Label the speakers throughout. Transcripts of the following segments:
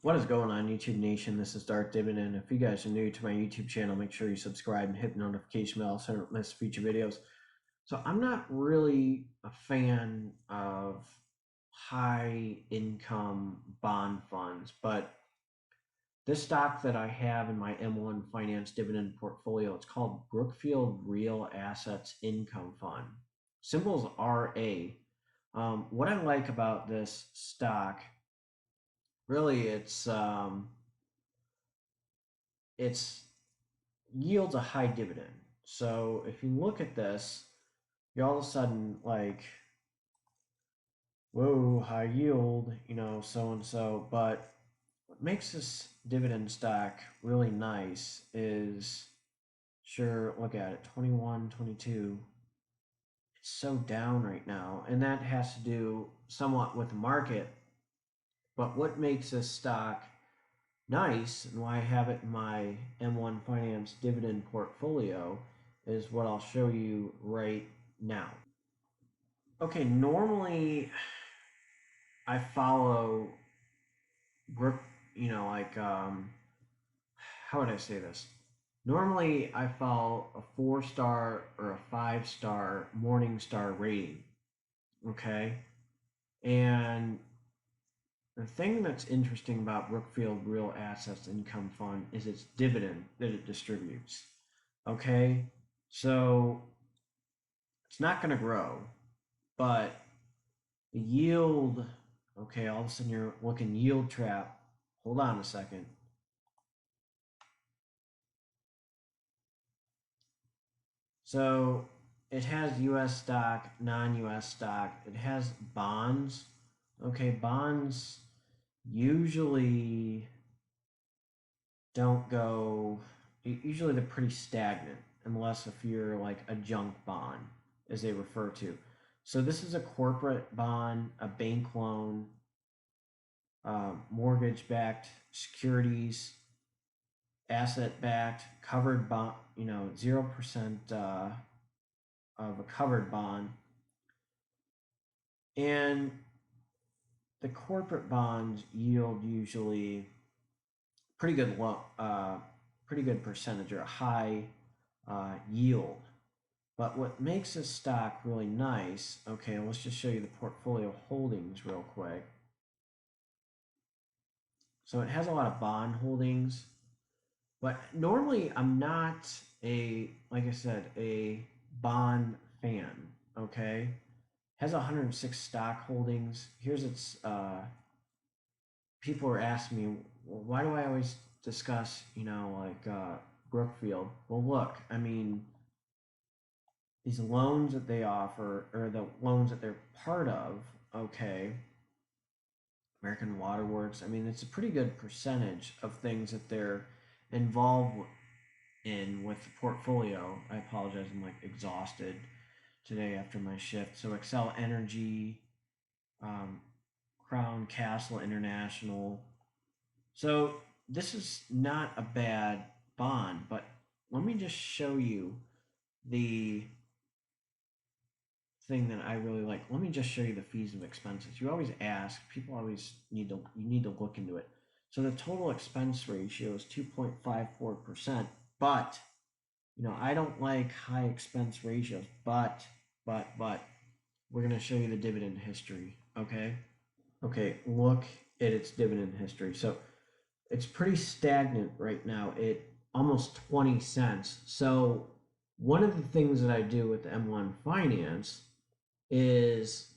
Speaker 1: What is going on, YouTube Nation? This is Darth Dividend. If you guys are new to my YouTube channel, make sure you subscribe and hit the notification bell so you don't miss future videos. So I'm not really a fan of high income bond funds, but this stock that I have in my M1 Finance Dividend portfolio, it's called Brookfield Real Assets Income Fund. Symbol's RA. What I like about this stock, really, it's yields a high dividend. So if you look at this, you're all of a sudden like, whoa, high yield, so and so. But what makes this dividend stock really nice is, sure, look at it, 21, 22. It's so down right now. And that has to do somewhat with the market. But what makes this stock nice and why I have it in my M1 Finance dividend portfolio is what I'll show you right now. Okay, normally I follow Brook, how would I say this? Normally I follow a 4-star or a 5-star Morningstar rating, okay? And the thing that's interesting about Brookfield Real Assets Income Fund is its dividend that it distributes. Okay, so it's not going to grow, but the yield, okay, all of a sudden you're looking yield trap. Hold on a second. So it has US stock, non US stock, it has bonds. Okay, bonds usually don't go, usually they're pretty stagnant, unless if you're like a junk bond, as they refer to. So this is a corporate bond, a bank loan, mortgage-backed securities, asset-backed, covered bond, 0% of a covered bond. And the corporate bonds yield usually pretty good percentage or a high yield. But what makes this stock really nice, okay, let's just show you the portfolio holdings real quick. So it has a lot of bond holdings, but normally I'm not like I said, a bond fan, okay? It has 106 stock holdings. Here's its, people are asking me, well, why do I always discuss, Brookfield? Well, look, I mean, these loans that they offer, or the loans that they're part of, okay, American Waterworks, I mean, it's a pretty good percentage of things that they're involved in with the portfolio. I apologize, I'm like exhausted today after my shift. So Excel Energy, um, Crown Castle International. So this is not a bad bond, but let me just show you the thing that I really like. Let me just show you the fees and expenses. You always ask, people always you need to look into it. So the total expense ratio is 2.54%, but I don't like high expense ratios, but we're going to show you the dividend history, okay? Okay, look at its dividend history. So it's pretty stagnant right now at almost 20 cents. So one of the things that I do with the M1 Finance is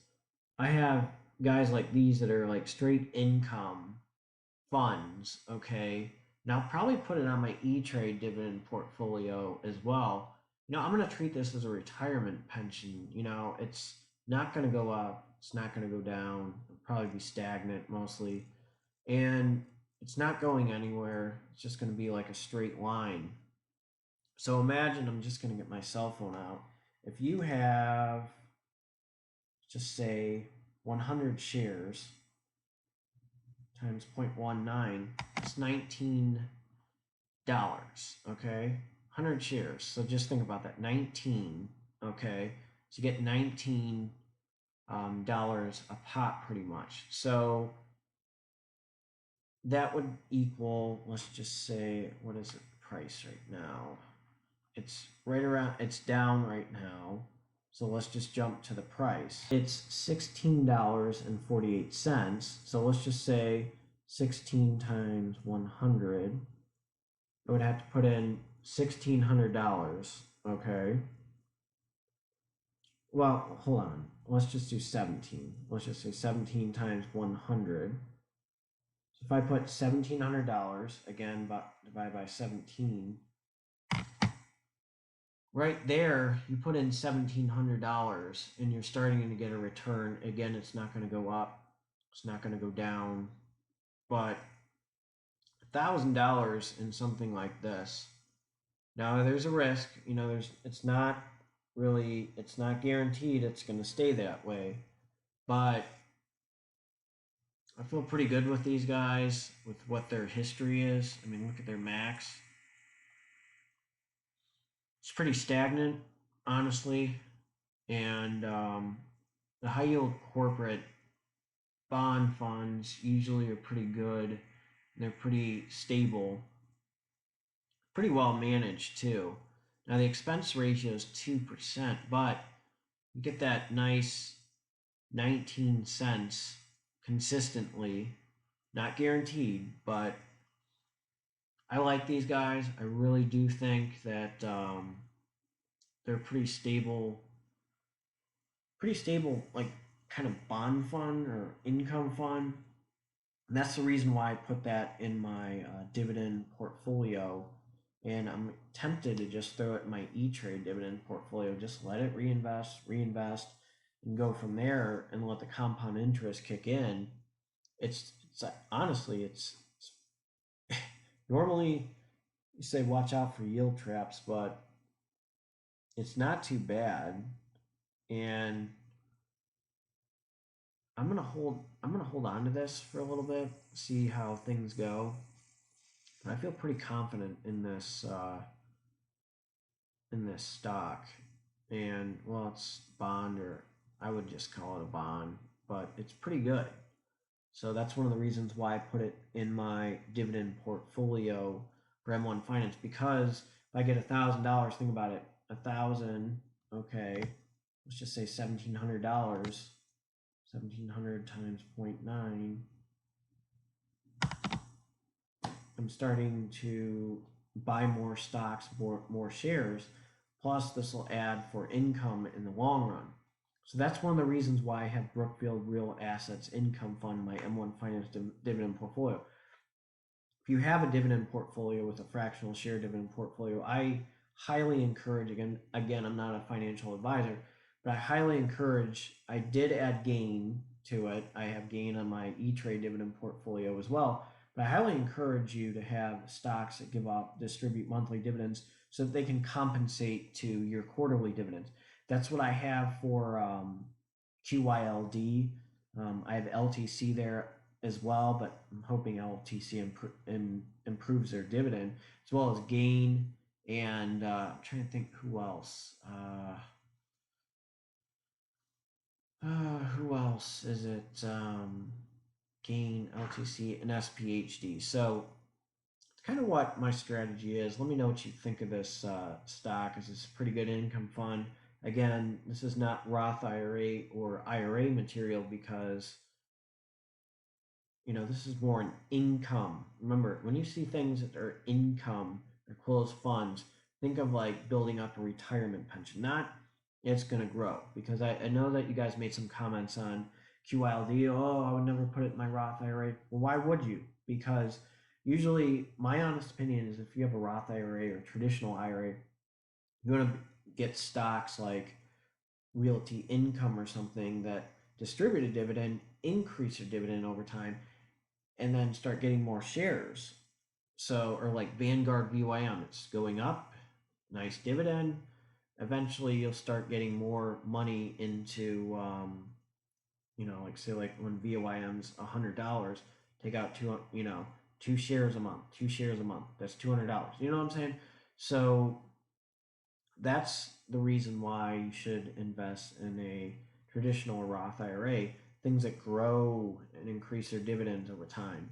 Speaker 1: I have guys like these that are like straight income funds, okay? And I'll probably put it on my E-Trade dividend portfolio as well. I'm going to treat this as a retirement pension. It's not going to go up, it's not going to go down, it'll probably be stagnant mostly. And it's not going anywhere, it's just going to be like a straight line. So imagine I'm just going to get my cell phone out. If you have, just say, 100 shares times 0.19, it's $19, okay? 100 shares, so just think about that, 19, okay? So you get $19 a pop pretty much. So that would equal, let's just say, what is the price right now? It's right around, it's down right now. So let's just jump to the price. It's $16.48. So let's just say 16 times 100. I would have to put in $1,600. Okay. Well, hold on. Let's just do 17. Let's just say 17 times 100. So if I put $1,700, again, divide by 17, right there, you put in $1,700 and you're starting to get a return. Again, it's not going to go up, it's not going to go down, but $1,000 in something like this. Now, there's a risk, it's not really, it's not guaranteed it's going to stay that way, but I feel pretty good with these guys, with what their history is. I mean, look at their max. It's pretty stagnant, honestly. And the high yield corporate bond funds usually are pretty good. They're pretty stable, pretty well managed too. Now the expense ratio is 2%, but you get that nice 19 cents consistently, not guaranteed, but I like these guys. I really do think that they're pretty stable, like kind of bond fund or income fund. And that's the reason why I put that in my dividend portfolio. And I'm tempted to just throw it in my E-Trade dividend portfolio, just let it reinvest, and go from there and let the compound interest kick in. It's honestly, it's normally you say watch out for yield traps, but it's not too bad. And I'm gonna hold on to this for a little bit, see how things go. But I feel pretty confident in this stock. And well, it's bond, or I would just call it a bond, but it's pretty good. So that's one of the reasons why I put it in my dividend portfolio for M1 Finance, because if I get $1,000, think about it, 1,000, okay, let's just say $1,700, 1,700 times 0.9. I'm starting to buy more stocks, more shares. Plus, this will add for income in the long run. So that's one of the reasons why I have Brookfield Real Assets Income Fund, my M1 Finance dividend portfolio. If you have a dividend portfolio with a fractional share dividend portfolio, I highly encourage, again, I'm not a financial advisor, but I highly encourage, I did add gain to it. I have gain on my E-Trade dividend portfolio as well. But I highly encourage you to have stocks that distribute monthly dividends so that they can compensate to your quarterly dividends. That's what I have for QYLD. I have LTC there as well, but I'm hoping LTC improves their dividend, as well as Gain, and I'm trying to think who else. Who else is it? Gain, LTC, and SPHD. So it's kind of what my strategy is. Let me know what you think of this stock. This is a pretty good income fund. Again, this is not Roth IRA or IRA material, because this is more an income. Remember, when you see things that are income or closed funds, think of like building up a retirement pension, not it's going to grow. Because I know that you guys made some comments on QYLD. Oh, I would never put it in my Roth IRA. Well, why would you? Because usually, my honest opinion is, if you have a Roth IRA or traditional IRA, you want to get stocks like Realty Income or something that distribute a dividend, increase your dividend over time, and then start getting more shares. So, or like Vanguard VYM, it's going up, nice dividend. Eventually, you'll start getting more money into, like say like when VYM's $100, take out two shares a month, That's $200. You know what I'm saying? So that's the reason why you should invest in a traditional Roth IRA, things that grow and increase their dividends over time.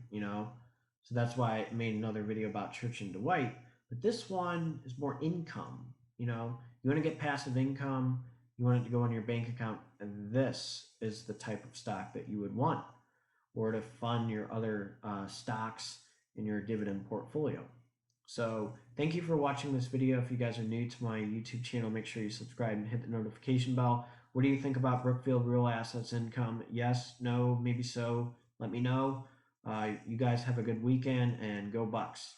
Speaker 1: So that's why I made another video about Church and Dwight. But this one is more income. You want to get passive income, you want it to go in your bank account, and this is the type of stock that you would want, or to fund your other stocks in your dividend portfolio. So thank you for watching this video. If you guys are new to my YouTube channel, make sure you subscribe and hit the notification bell. What do you think about Brookfield Real Assets Income? Yes, no, maybe so. Let me know. You guys have a good weekend and go Bucks.